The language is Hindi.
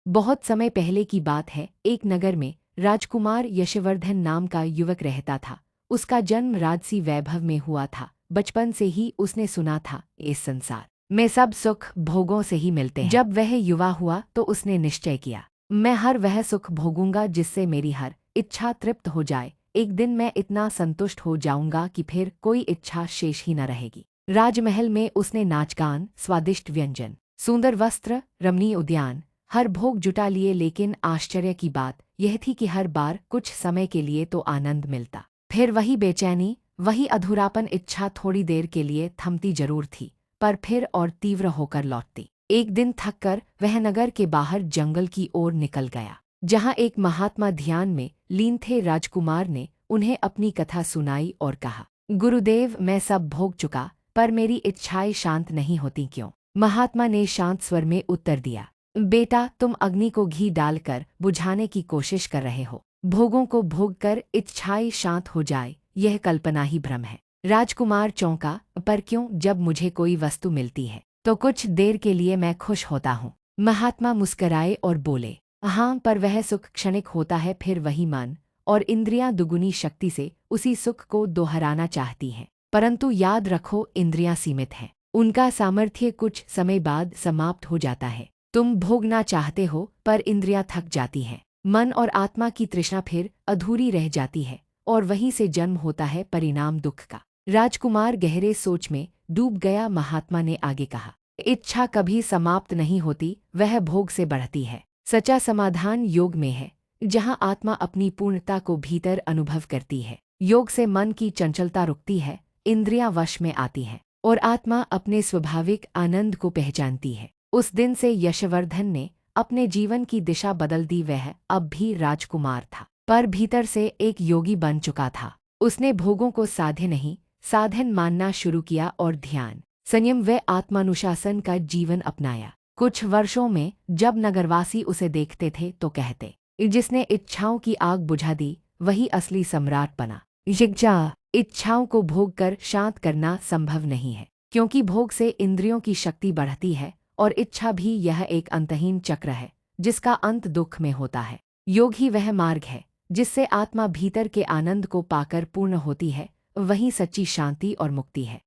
बहुत समय पहले की बात है। एक नगर में राजकुमार यशवर्धन नाम का युवक रहता था। उसका जन्म राजसी वैभव में हुआ था। बचपन से ही उसने सुना था, इस संसार में सब सुख भोगों से ही मिलते हैं। जब वह युवा हुआ तो उसने निश्चय किया, मैं हर वह सुख भोगूंगा जिससे मेरी हर इच्छा तृप्त हो जाए। एक दिन मैं इतना संतुष्ट हो जाऊंगा कि फिर कोई इच्छा शेष ही न रहेगी। राजमहल में उसने नाच गान, स्वादिष्ट व्यंजन, सुंदर वस्त्र, रमणीय उद्यान, हर भोग जुटा लिए। लेकिन आश्चर्य की बात यह थी कि हर बार कुछ समय के लिए तो आनंद मिलता, फिर वही बेचैनी, वही अधूरापन। इच्छा थोड़ी देर के लिए थमती जरूर थी, पर फिर और तीव्र होकर लौटती। एक दिन थककर वह नगर के बाहर जंगल की ओर निकल गया, जहाँ एक महात्मा ध्यान में लीन थे। राजकुमार ने उन्हें अपनी कथा सुनाई और कहा, गुरुदेव, मैं सब भोग चुका, पर मेरी इच्छाएं शांत नहीं होती, क्यों? महात्मा ने शांत स्वर में उत्तर दिया, बेटा, तुम अग्नि को घी डालकर बुझाने की कोशिश कर रहे हो। भोगों को भोग कर इच्छाएं शांत हो जाए, यह कल्पना ही भ्रम है। राजकुमार चौंका, पर क्यों? जब मुझे कोई वस्तु मिलती है तो कुछ देर के लिए मैं खुश होता हूँ। महात्मा मुस्कराए और बोले, हाँ, पर वह सुख क्षणिक होता है, फिर वही मन और इंद्रियां दुगुनी शक्ति से उसी सुख को दोहराना चाहती हैं। परंतु याद रखो, इंद्रियां सीमित हैं, उनका सामर्थ्य कुछ समय बाद समाप्त हो जाता है। तुम भोगना चाहते हो, पर इंद्रियां थक जाती हैं। मन और आत्मा की तृष्णा फिर अधूरी रह जाती है, और वहीं से जन्म होता है परिणाम दुख का। राजकुमार गहरे सोच में डूब गया। महात्मा ने आगे कहा, इच्छा कभी समाप्त नहीं होती, वह भोग से बढ़ती है। सच्चा समाधान योग में है, जहाँ आत्मा अपनी पूर्णता को भीतर अनुभव करती है। योग से मन की चंचलता रुकती है, इंद्रियां वश में आती हैं, और आत्मा अपने स्वाभाविक आनंद को पहचानती है। उस दिन से यशवर्धन ने अपने जीवन की दिशा बदल दी। वह अब भी राजकुमार था, पर भीतर से एक योगी बन चुका था। उसने भोगों को साध्य नहीं, साधन मानना शुरू किया और ध्यान, संयम व आत्मानुशासन का जीवन अपनाया। कुछ वर्षों में जब नगरवासी उसे देखते थे तो कहते, जिसने इच्छाओं की आग बुझा दी वही असली सम्राट बना। जिज्ञा, इच्छाओं को भोग कर शांत करना संभव नहीं है, क्योंकि भोग से इंद्रियों की शक्ति बढ़ती है, और इच्छा भी यह एक अंतहीन चक्र है जिसका अंत दुख में होता है। योग ही वह मार्ग है जिससे आत्मा भीतर के आनंद को पाकर पूर्ण होती है, वही सच्ची शांति और मुक्ति है।